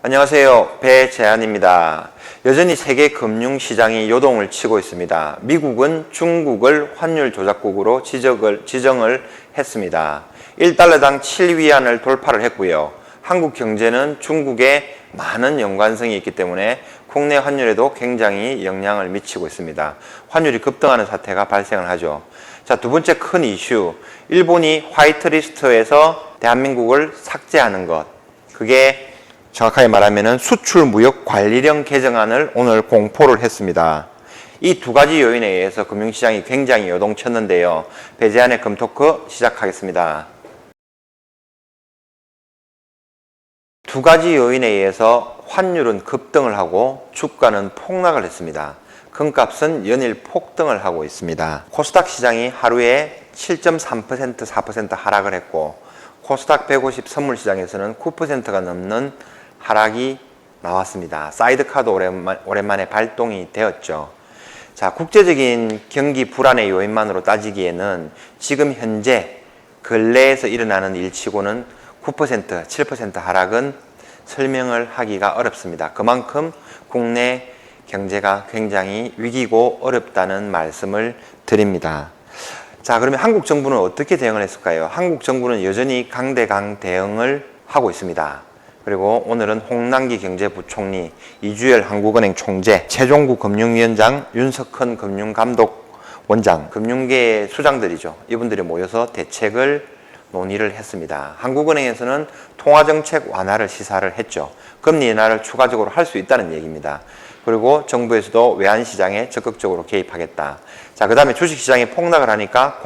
안녕하세요. 배재한입니다. 여전히 세계 금융시장이 요동을 치고 있습니다. 미국은 중국을 환율 조작국으로 지정을 했습니다. 1달러당 7위안을 돌파를 했고요. 한국 경제는 중국에 많은 연관성이 있기 때문에 국내 환율에도 굉장히 영향을 미치고 있습니다. 환율이 급등하는 사태가 발생을 하죠. 자, 두 번째 큰 이슈, 일본이 화이트리스트에서 대한민국을 삭제하는 것. 그게 정확하게 말하면 수출무역관리령 개정안을 오늘 공포를 했습니다. 이 두 가지 요인에 의해서 금융시장이 굉장히 요동쳤는데요. 배재한의 금토크 시작하겠습니다. 두 가지 요인에 의해서 환율은 급등을 하고 주가는 폭락을 했습니다. 금값은 연일 폭등을 하고 있습니다. 코스닥 시장이 하루에 7.3%, 4% 하락을 했고 코스닥 150 선물 시장에서는 9%가 넘는 하락이 나왔습니다. 사이드카도 오랜만에 발동이 되었죠. 자, 국제적인 경기 불안의 요인만으로 따지기에는 지금 현재 근래에서 일어나는 일치고는 9%, 7% 하락은 설명을 하기가 어렵습니다. 그만큼 국내 경제가 굉장히 위기고 어렵다는 말씀을 드립니다. 자, 그러면 한국 정부는 어떻게 대응을 했을까요? 한국 정부는 여전히 강대강 대응을 하고 있습니다. 그리고 오늘은 홍남기 경제부총리, 이주열 한국은행 총재, 최종구 금융위원장, 윤석헌 금융감독원장, 금융계의 수장들이죠. 이분들이 모여서 대책을 논의를 했습니다. 한국은행에서는 통화정책 완화를 시사를 했죠. 금리 인하를 추가적으로 할 수 있다는 얘기입니다. 그리고 정부에서도 외환시장에 적극적으로 개입하겠다. 자, 그 다음에 주식시장이 폭락을 하니까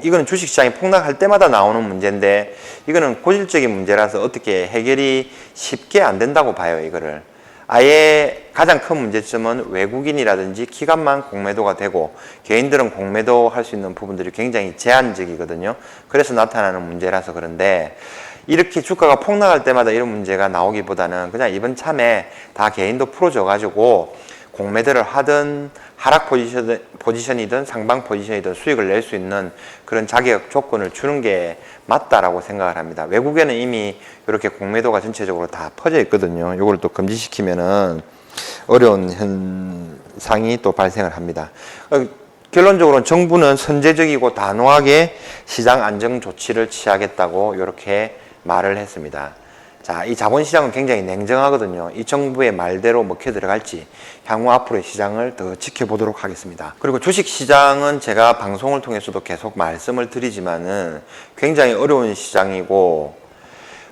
이거는 주식시장이 폭락할 때마다 나오는 문제인데 이거는 고질적인 문제라서 어떻게 해결이 쉽게 안 된다고 봐요. 이거를 아예 가장 큰 문제점은 외국인이라든지 기관만 공매도가 되고 개인들은 공매도 할 수 있는 부분들이 굉장히 제한적이거든요. 그래서 나타나는 문제라서 그런데 이렇게 주가가 폭락할 때마다 이런 문제가 나오기보다는 그냥 이번 참에 다 개인도 풀어줘 가지고 공매도를 하든 하락 포지션이든 상방 포지션이든 수익을 낼 수 있는 그런 자격 조건을 주는 게 맞다라고 생각을 합니다. 외국에는 이미 이렇게 공매도가 전체적으로 다 퍼져 있거든요. 이걸 또 금지시키면은 어려운 현상이 또 발생을 합니다. 결론적으로는 정부는 선제적이고 단호하게 시장 안정 조치를 취하겠다고 이렇게 말을 했습니다. 자, 이 자본시장은 굉장히 냉정하거든요. 이 정부의 말대로 먹혀 들어갈지 향후 앞으로의 시장을 더 지켜보도록 하겠습니다. 그리고 주식시장은 제가 방송을 통해서도 계속 말씀을 드리지만은 굉장히 어려운 시장이고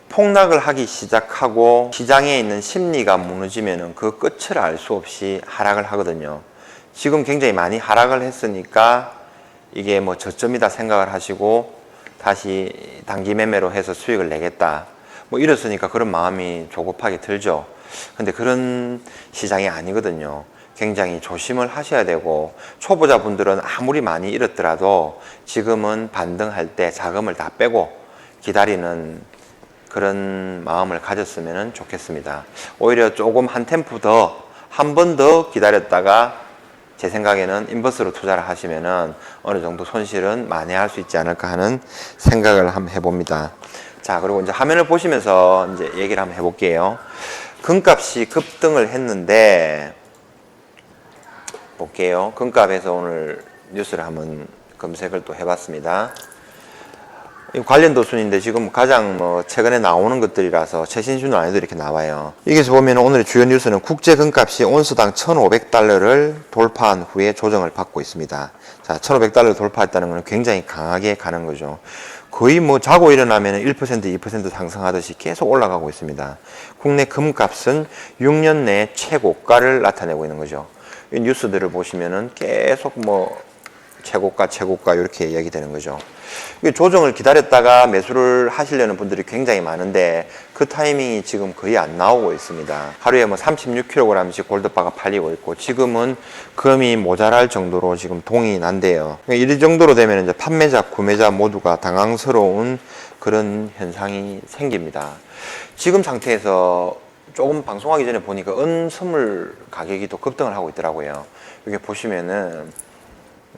폭락을 하기 시작하고 시장에 있는 심리가 무너지면은 그 끝을 알 수 없이 하락을 하거든요. 지금 굉장히 많이 하락을 했으니까 이게 뭐 저점이다 생각을 하시고 다시 단기 매매로 해서 수익을 내겠다. 뭐 이랬으니까 그런 마음이 조급하게 들죠. 근데 그런 시장이 아니거든요. 굉장히 조심을 하셔야 되고 초보자분들은 아무리 많이 잃었더라도 지금은 반등할 때 자금을 다 빼고 기다리는 그런 마음을 가졌으면 좋겠습니다. 오히려 조금 한 템포 더, 한 번 더 기다렸다가 제 생각에는 인버스로 투자를 하시면은 어느 정도 손실은 만회할 수 있지 않을까 하는 생각을 한번 해봅니다. 자, 그리고 이제 화면을 보시면서 이제 얘기를 한번 해볼게요. 금값이 급등을 했는데, 볼게요. 금값에서 오늘 뉴스를 한번 검색을 또 해봤습니다. 관련도 순인데 지금 가장 최근에 나오는 것들이라서 최신 순은 아니도 이렇게 나와요. 여기서 보면 오늘의 주요 뉴스는 국제 금값이 온스당 1,500달러를 돌파한 후에 조정을 받고 있습니다. 자, 1,500달러를 돌파했다는 것은 굉장히 강하게 가는 거죠. 거의 자고 일어나면 1%, 2% 상승하듯이 계속 올라가고 있습니다. 국내 금값은 6년 내 최고가를 나타내고 있는 거죠. 이 뉴스들을 보시면은 계속 최고가 이렇게 이야기되는 거죠. 조정을 기다렸다가 매수를 하시려는 분들이 굉장히 많은데 그 타이밍이 지금 거의 안 나오고 있습니다. 하루에 36kg씩 골드바가 팔리고 있고 지금은 금이 모자랄 정도로 지금 동이 난대요. 이 정도로 되면 이제 판매자, 구매자 모두가 당황스러운 그런 현상이 생깁니다. 지금 상태에서 조금 방송하기 전에 보니까 은선물 가격이 또 급등을 하고 있더라고요. 여기 보시면은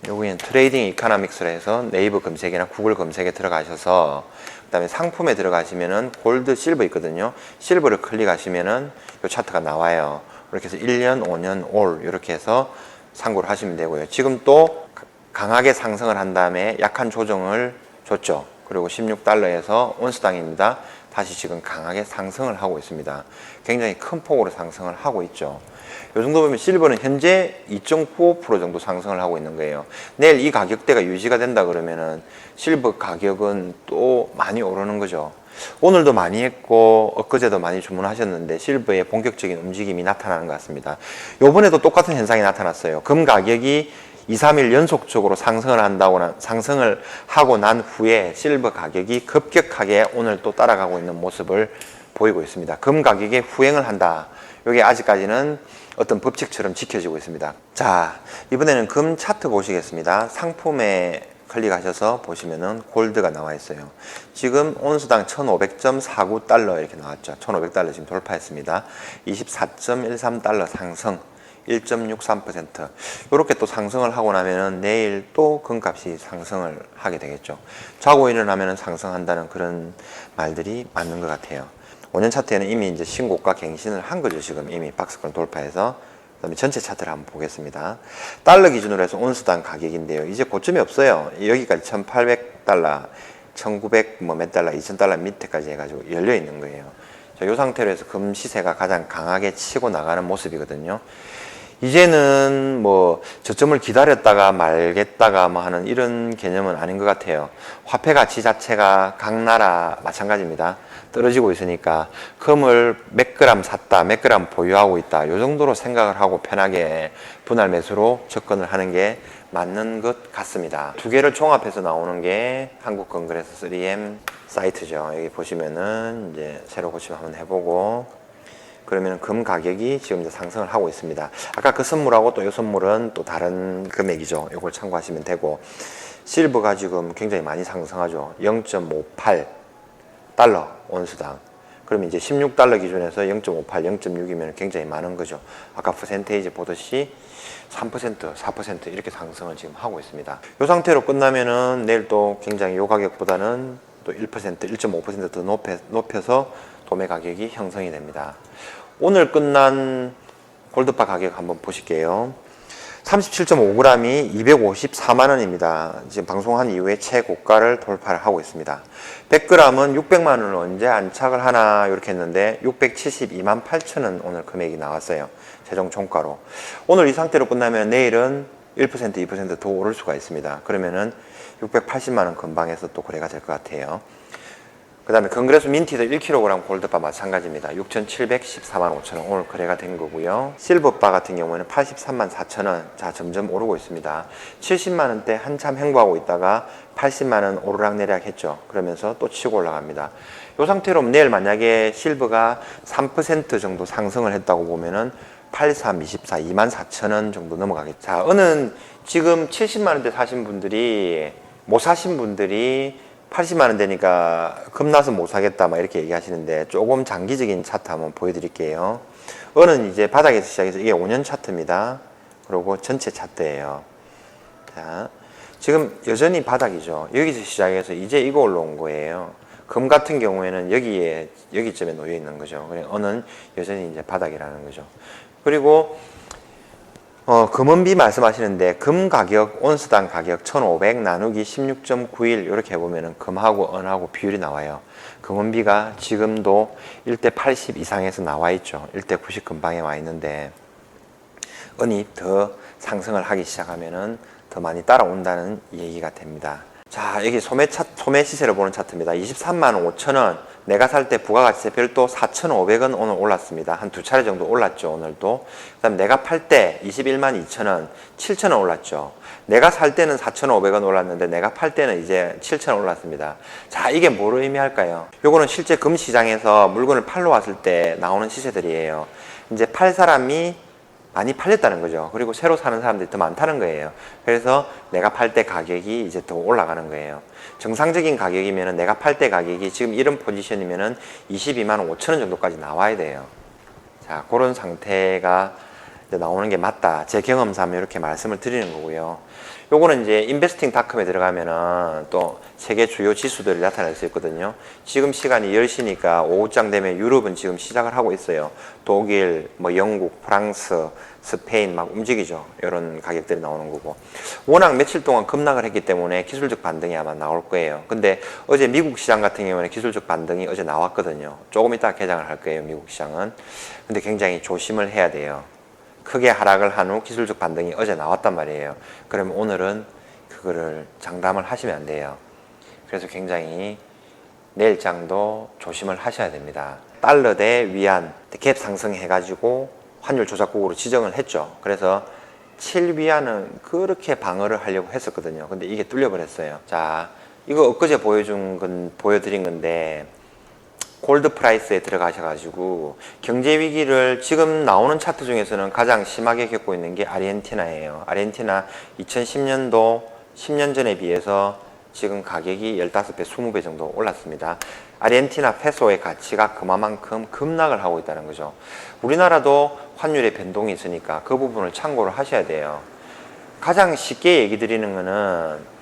여기는 트레이딩 이코노믹스로 해서 네이버 검색이나 구글 검색에 들어가셔서 그다음에 상품에 들어가시면은 골드, 실버 있거든요. 실버를 클릭하시면은 이 차트가 나와요. 이렇게 해서 1년, 5년, 올 이렇게 해서 참고를 하시면 되고요. 지금 또 강하게 상승을 한 다음에 약한 조정을 줬죠. 그리고 16달러에서 온스당입니다. 다시 지금 강하게 상승을 하고 있습니다. 굉장히 큰 폭으로 상승을 하고 있죠. 이 정도 보면 실버는 현재 2.95% 정도 상승을 하고 있는 거예요. 내일 이 가격대가 유지가 된다 그러면은 실버 가격은 또 많이 오르는 거죠. 오늘도 많이 했고 엊그제도 많이 주문하셨는데 실버의 본격적인 움직임이 나타나는 것 같습니다. 요번에도 똑같은 현상이 나타났어요. 금 가격이 2, 3일 연속적으로 상승을 하고 난 후에 실버 가격이 급격하게 오늘 또 따라가고 있는 모습을 보이고 있습니다. 금 가격에 후행을 한다. 이게 아직까지는 어떤 법칙처럼 지켜지고 있습니다. 자, 이번에는 금 차트 보시겠습니다. 상품에 클릭하셔서 보시면은 골드가 나와 있어요. 지금 온수당 1500.49달러 이렇게 나왔죠. 1500달러 지금 돌파했습니다. 24.13달러 상승. 1.63% 이렇게 또 상승을 하고 나면은 내일 또 금값이 상승을 하게 되겠죠. 자고 일어나면은 상승한다는 그런 말들이 맞는 것 같아요. 5년 차트에는 이미 이제 신고가 갱신을 한 거죠. 지금 이미 박스권 돌파해서. 그다음에 전체 차트를 한번 보겠습니다. 달러 기준으로 해서 온수당 가격인데요. 이제 고점이 없어요. 여기까지 1,800달러, 1,900 뭐 몇 달러, 2,000달러 밑에까지 해가지고 열려 있는 거예요. 자, 이 상태로 해서 금 시세가 가장 강하게 치고 나가는 모습이거든요. 이제는 뭐 저점을 기다렸다가 말겠다가 뭐 하는 이런 개념은 아닌 것 같아요. 화폐 가치 자체가 각 나라 마찬가지입니다. 떨어지고 있으니까 금을 몇 그램 샀다, 몇 그램 보유하고 있다, 이 정도로 생각을 하고 편하게 분할 매수로 접근을 하는 게 맞는 것 같습니다. 두 개를 종합해서 나오는 게 한국건그레스 3M 사이트죠. 여기 보시면은 이제 새로 고침 한번 해보고 그러면 금 가격이 지금 이제 상승을 하고 있습니다. 아까 그 선물하고 또 이 선물은 또 다른 금액이죠. 이걸 참고하시면 되고 실버가 지금 굉장히 많이 상승하죠. 0.58 달러 온수당. 그러면 이제 16달러 기준에서 0.58, 0.6이면 굉장히 많은 거죠. 아까 퍼센테이지 보듯이 3%, 4% 이렇게 상승을 지금 하고 있습니다. 이 상태로 끝나면은 내일 또 굉장히 이 가격보다는 또 1%, 1.5%더 높여서 도매 가격이 형성이 됩니다. 오늘 끝난 골드바 가격 한번 보실게요. 37.5g이 254만 원입니다. 지금 방송한 이후에 최고가를 돌파를 하고 있습니다. 100g은 600만 원을 언제 안착을 하나 이렇게 했는데 672만 8천 원 오늘 금액이 나왔어요. 최종 종가로. 오늘 이 상태로 끝나면 내일은 1%, 2%더 오를 수가 있습니다. 그러면은 680만 원 근방에서 또 거래가 될 것 같아요. 그 다음에 건그레스 민티도 1kg 골드바 마찬가지입니다. 6,714만 5천 원 오늘 거래가 된 거고요. 실버바 같은 경우에는 83만 4천 원. 자, 점점 오르고 있습니다. 70만 원대 한참 횡보하고 있다가 80만 원 오르락내리락 했죠. 그러면서 또 치고 올라갑니다. 이 상태로 내일 만약에 실버가 3% 정도 상승을 했다고 보면은 83, 24, 2만 4천 원 정도 넘어가겠죠. 자, 어는 지금 70만 원대 사신 분들이 못 사신 분들이 80만 원 되니까 겁나서 못 사겠다 막 이렇게 얘기하시는데 조금 장기적인 차트 한번 보여드릴게요. 어는 이제 바닥에서 시작해서 이게 5년 차트입니다. 그리고 전체 차트예요. 자, 지금 여전히 바닥이죠. 여기서 시작해서 이제 이거 올라온 거예요. 금 같은 경우에는 여기쯤에 놓여 있는 거죠. 그냥 어는 여전히 이제 바닥이라는 거죠. 그리고 금은비 말씀하시는데 금 가격, 온스당 가격 1500 나누기 16.91 이렇게 해보면 금하고 은하고 비율이 나와요. 금은비가 지금도 1대 80 이상에서 나와 있죠. 1대 90 근방에 와 있는데 은이 더 상승을 하기 시작하면 더 많이 따라온다는 얘기가 됩니다. 자, 여기 소매 시세를 보는 차트입니다. 23만 5천 원. 내가 살 때 부가가치세 별도 4,500원 오늘 올랐습니다. 한 두 차례 정도 올랐죠, 오늘도. 그 다음 내가 팔 때 21만 2천 원, 7천 원 올랐죠. 내가 살 때는 4,500원 올랐는데 내가 팔 때는 이제 7천 원 올랐습니다. 자, 이게 뭐를 의미할까요? 요거는 실제 금 시장에서 물건을 팔러 왔을 때 나오는 시세들이에요. 이제 팔 사람이 많이 팔렸다는 거죠. 그리고 새로 사는 사람들이 더 많다는 거예요. 그래서 내가 팔 때 가격이 이제 더 올라가는 거예요. 정상적인 가격이면은 내가 팔 때 가격이 지금 이런 포지션이면은 22만 5천 원 정도까지 나와야 돼요. 자, 그런 상태가 이제 나오는 게 맞다. 제 경험상 이렇게 말씀을 드리는 거고요. 요거는 이제 investing.com에 들어가면은 또 세계 주요 지수들을 나타낼 수 있거든요. 지금 시간이 10시니까 오후장 되면 유럽은 지금 시작을 하고 있어요. 독일, 뭐 영국, 프랑스, 스페인 막 움직이죠. 이런 가격들이 나오는 거고. 워낙 며칠 동안 급락을 했기 때문에 기술적 반등이 아마 나올 거예요. 근데 어제 미국 시장 같은 경우는 기술적 반등이 어제 나왔거든요. 조금 이따 개장을 할 거예요, 미국 시장은. 근데 굉장히 조심을 해야 돼요. 크게 하락을 한 후 기술적 반등이 어제 나왔단 말이에요. 그러면 오늘은 그거를 장담을 하시면 안 돼요. 그래서 굉장히 내일장도 조심을 하셔야 됩니다. 달러 대 위안 갭 상승해가지고 환율 조작국으로 지정을 했죠. 그래서 7위안은 그렇게 방어를 하려고 했었거든요. 근데 이게 뚫려버렸어요. 자, 이거 엊그제 보여드린 건데 골드 프라이스에 들어가셔가지고 경제 위기를 지금 나오는 차트 중에서는 가장 심하게 겪고 있는 게 아르헨티나예요. 아르헨티나 2010년도 10년 전에 비해서 지금 가격이 15배, 20배 정도 올랐습니다. 아르헨티나 페소의 가치가 그만큼 급락을 하고 있다는 거죠. 우리나라도 환율의 변동이 있으니까 그 부분을 참고를 하셔야 돼요. 가장 쉽게 얘기 드리는 거는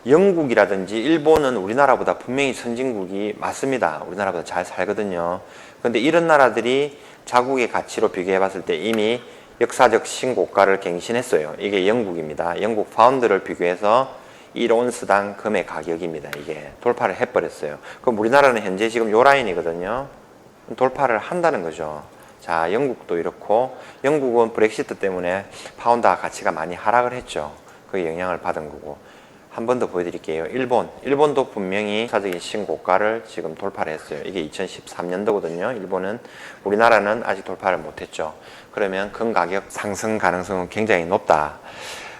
영국이라든지 일본은 우리나라보다 분명히 선진국이 맞습니다. 우리나라보다 잘 살거든요. 그런데 이런 나라들이 자국의 가치로 비교해 봤을 때 이미 역사적 신고가를 갱신했어요. 이게 영국입니다. 영국 파운드를 비교해서 1온스당 금의 가격입니다. 이게 돌파를 해버렸어요. 그럼 우리나라는 현재 지금 요 라인이거든요. 돌파를 한다는 거죠. 자, 영국도 이렇고 영국은 브렉시트 때문에 파운드가 가치가 많이 하락을 했죠. 그 영향을 받은 거고. 한 번 더 보여드릴게요. 일본도 분명히 역사적인 신고가를 지금 돌파를 했어요. 이게 2013년도거든요. 일본은. 우리나라는 아직 돌파를 못했죠. 그러면 금가격 상승 가능성은 굉장히 높다.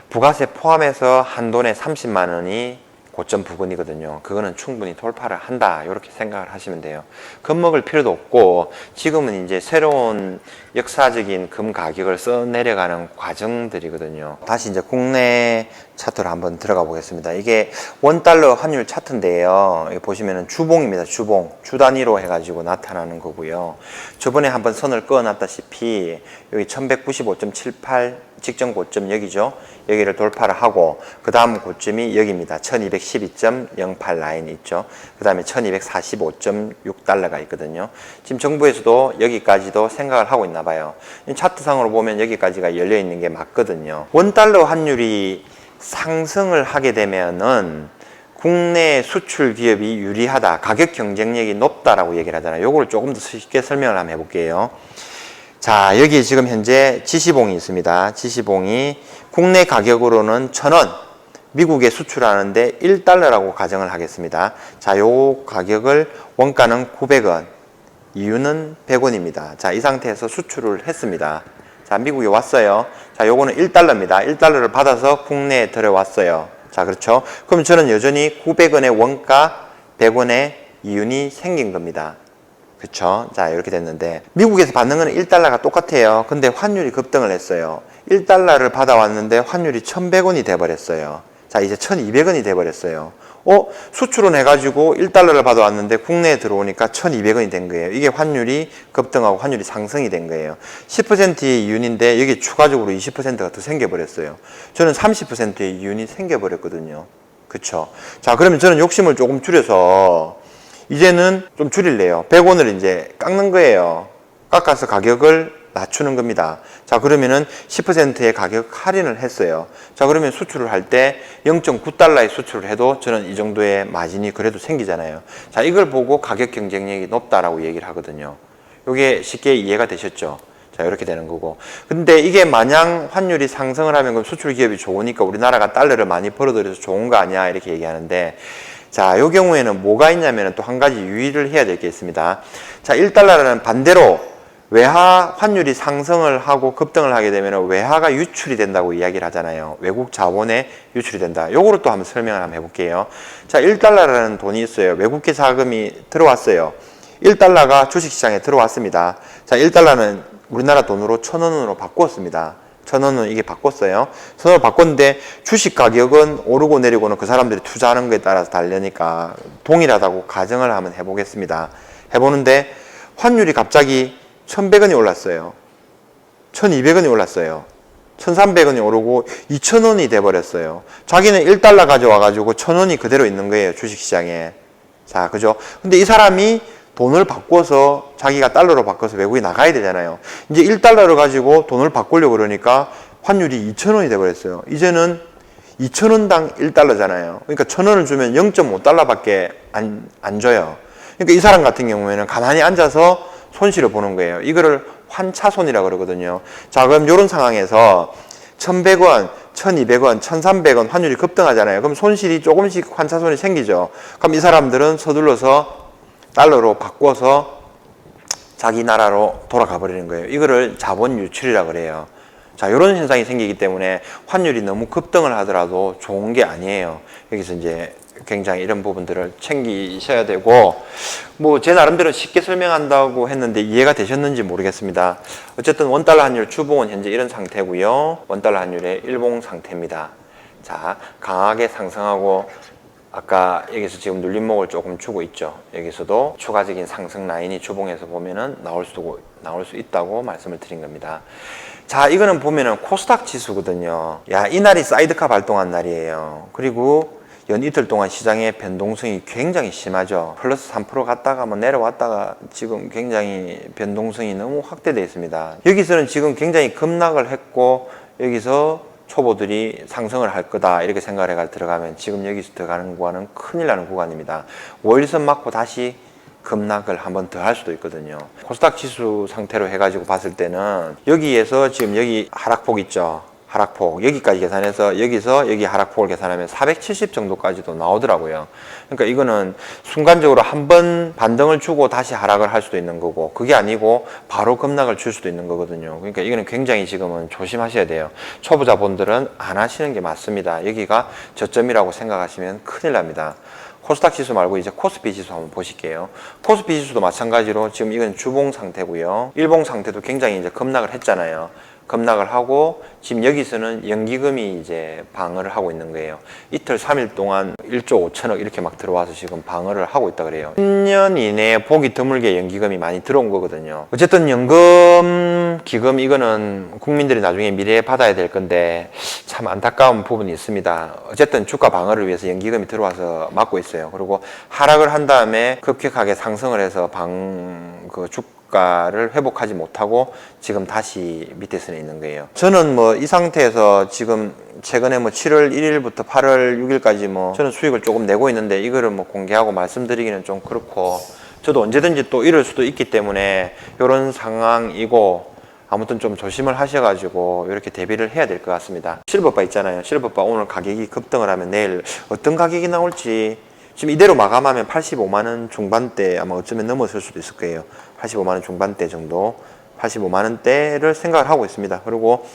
부가세 포함해서 한돈에 30만 원이 고점 부근이거든요. 그거는 충분히 돌파를 한다. 이렇게 생각을 하시면 돼요. 겁먹을 필요도 없고 지금은 이제 새로운 역사적인 금 가격을 써 내려가는 과정들이거든요. 다시 이제 국내 차트로 한번 들어가 보겠습니다. 이게 원달러 환율 차트인데요. 여기 보시면은 주봉입니다. 주봉. 주 단위로 해가지고 나타나는 거고요. 저번에 한번 선을 그어놨다시피 여기 1195.78 직전 고점 여기죠. 여기를 돌파를 하고 그 다음 고점이 여기입니다. 1212.08 라인이 있죠. 그 다음에 1245.6달러가 있거든요. 지금 정부에서도 여기까지도 생각을 하고 있나 봐요. 차트상으로 보면 여기까지가 열려 있는 게 맞거든요. 원달러 환율이 상승을 하게 되면은 국내 수출 기업이 유리하다, 가격 경쟁력이 높다라고 얘기를 하잖아요. 요거를 조금 더 쉽게 설명을 한번 해볼게요. 자, 여기 지금 현재 지시봉이 있습니다. 지시봉이 국내 가격으로는 1,000원, 미국에 수출하는데 1달러라고 가정을 하겠습니다. 자, 요 가격을 원가는 900원, 이유는 100원입니다. 자, 이 상태에서 수출을 했습니다. 자, 미국에 왔어요. 자, 요거는 1달러입니다. 1달러를 받아서 국내에 들어왔어요. 자, 그렇죠? 그럼 저는 여전히 900원의 원가, 100원의 이윤이 생긴 겁니다. 그쵸? 자, 이렇게 됐는데 미국에서 받는 거는 1달러가 똑같아요. 근데 환율이 급등을 했어요. 1달러를 받아왔는데 환율이 1,100원이 돼버렸어요. 자, 이제 1,200원이 돼버렸어요. 수출은 해가지고 1달러를 받아왔는데 국내에 들어오니까 1,200원이 된 거예요. 이게 환율이 급등하고 환율이 상승이 된 거예요. 10%의 이윤인데 여기 추가적으로 20%가 더 생겨버렸어요. 저는 30%의 이윤이 생겨버렸거든요. 그쵸? 자, 그러면 저는 욕심을 조금 줄여서 이제는 좀 줄일래요. 100원을 이제 깎는 거예요. 깎아서 가격을 낮추는 겁니다. 자, 그러면은 10%의 가격 할인을 했어요. 자, 그러면 수출을 할 때 0.9달러의 수출을 해도 저는 이 정도의 마진이 그래도 생기잖아요. 자, 이걸 보고 가격 경쟁력이 높다라고 얘기를 하거든요. 이게 쉽게 이해가 되셨죠? 자, 이렇게 되는 거고. 근데 이게 마냥 환율이 상승을 하면 그럼 수출 기업이 좋으니까 우리나라가 달러를 많이 벌어들여서 좋은 거 아니야? 이렇게 얘기하는데 자, 이 경우에는 뭐가 있냐면 또 한 가지 유의를 해야 될 게 있습니다. 자, 1달러는 반대로 외화 환율이 상승을 하고 급등을 하게 되면 외화가 유출이 된다고 이야기를 하잖아요. 외국 자본에 유출이 된다. 요거를 또 한번 설명을 한번 해볼게요. 자, 1달러라는 돈이 있어요. 외국계 자금이 들어왔어요. 1달러가 주식시장에 들어왔습니다. 자, 1달러는 우리나라 돈으로 1,000원으로 바꿨습니다. 1,000원은 이게 바꿨어요. 1,000원을 바꿨는데 주식 가격은 오르고 내리고는 그 사람들이 투자하는 거에 따라서 다르니까 동일하다고 가정을 한번 해보겠습니다. 해보는데 환율이 갑자기 1,100원이 올랐어요. 1,200원이 올랐어요. 1,300원이 오르고 2,000원이 돼버렸어요. 자기는 1달러 가져와가지고 1,000원이 그대로 있는 거예요. 주식시장에. 자, 그죠? 근데 이 사람이 돈을 바꿔서 자기가 달러로 바꿔서 외국에 나가야 되잖아요. 이제 1달러를 가지고 돈을 바꾸려고 그러니까 환율이 2,000원이 돼버렸어요. 이제는 2,000원당 1달러잖아요. 그러니까 1,000원을 주면 0.5달러밖에 안 줘요. 그러니까 이 사람 같은 경우에는 가만히 앉아서 손실을 보는 거예요. 이거를 환차손이라고 그러거든요. 자, 그럼 이런 상황에서 1,100원, 1,200원, 1,300원 환율이 급등하잖아요. 그럼 손실이 조금씩 환차손이 생기죠. 그럼 이 사람들은 서둘러서 달러로 바꿔서 자기 나라로 돌아가 버리는 거예요. 이거를 자본 유출이라고 그래요. 자, 이런 현상이 생기기 때문에 환율이 너무 급등을 하더라도 좋은 게 아니에요. 여기서 이제 굉장히 이런 부분들을 챙기셔야 되고, 뭐 제 나름대로 쉽게 설명한다고 했는데 이해가 되셨는지 모르겠습니다. 어쨌든 원달러 환율 주봉은 현재 이런 상태고요. 원달러 환율의 일봉 상태입니다. 자, 강하게 상승하고 아까 여기서 지금 눌림목을 조금 주고 있죠. 여기서도 추가적인 상승 라인이 주봉에서 보면은 나올 수 있다고 말씀을 드린 겁니다. 자, 이거는 보면은 코스닥 지수거든요. 야, 이날이 사이드카 발동한 날이에요. 그리고 연 이틀 동안 시장의 변동성이 굉장히 심하죠. 플러스 3% 갔다가 뭐 내려왔다가 지금 굉장히 변동성이 너무 확대되어 있습니다. 여기서는 지금 굉장히 급락을 했고 여기서 초보들이 상승을 할 거다 이렇게 생각을 해가 들어가면 지금 여기서 들어가는 구간은 큰일 나는 구간입니다. 5일선 맞고 다시 급락을 한번 더 할 수도 있거든요. 코스닥 지수 상태로 해가지고 봤을 때는 여기에서 지금 여기 하락폭 있죠. 하락폭 여기까지 계산해서 여기서 여기 하락폭을 계산하면 470 정도까지도 나오더라고요. 그러니까 이거는 순간적으로 한번 반등을 주고 다시 하락을 할 수도 있는 거고 그게 아니고 바로 급락을 줄 수도 있는 거거든요. 그러니까 이거는 굉장히 지금은 조심하셔야 돼요. 초보자분들은 안 하시는 게 맞습니다. 여기가 저점이라고 생각하시면 큰일 납니다. 코스닥 지수 말고 이제 코스피 지수 한번 보실게요. 코스피 지수도 마찬가지로 지금 이건 주봉 상태고요. 일봉 상태도 굉장히 이제 급락을 했잖아요. 급락을 하고 지금 여기서는 연기금이 이제 방어를 하고 있는 거예요. 이틀 3일 동안 1조 5천억 이렇게 막 들어와서 지금 방어를 하고 있다 그래요. 10년 이내에 보기 드물게 연기금이 많이 들어온 거거든요. 어쨌든 연금, 기금 이거는 국민들이 나중에 미래에 받아야 될 건데 참 안타까운 부분이 있습니다. 어쨌든 주가 방어를 위해서 연기금이 들어와서 막고 있어요. 그리고 하락을 한 다음에 급격하게 상승을 해서 주가를 회복하지 못하고 지금 다시 밑에서 있는 거예요. 저는 뭐 이 상태에서 지금 최근에 뭐 7월 1일부터 8월 6일까지 뭐 저는 수익을 조금 내고 있는데 이거를 뭐 공개하고 말씀드리기는 좀 그렇고 저도 언제든지 또 이럴 수도 있기 때문에 이런 상황이고 아무튼 좀 조심을 하셔가지고 이렇게 대비를 해야 될 것 같습니다. 실버바 있잖아요. 실버바 오늘 가격이 급등을 하면 내일 어떤 가격이 나올지 지금 이대로 마감하면 85만원 중반대 아마 어쩌면 넘어설 수도 있을 거예요. 85만원 중반대 정도 85만원대를 생각을 하고 있습니다. 그리고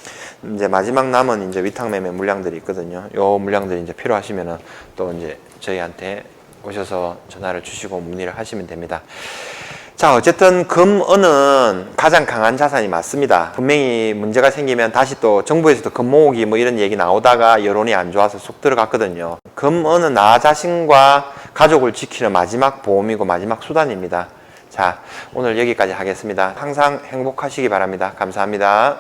이제 마지막 남은 이제 위탁매매 물량들이 있거든요. 요 물량들이 이제 필요하시면은 또 이제 저희한테 오셔서 전화를 주시고 문의를 하시면 됩니다. 자, 어쨌든 금은은 가장 강한 자산이 맞습니다. 분명히 문제가 생기면 다시 또 정부에서도 금 모으기 뭐 이런 얘기 나오다가 여론이 안 좋아서 쏙 들어갔거든요. 금은은 나 자신과 가족을 지키는 마지막 보험이고 마지막 수단입니다. 자, 오늘 여기까지 하겠습니다. 항상 행복하시기 바랍니다. 감사합니다.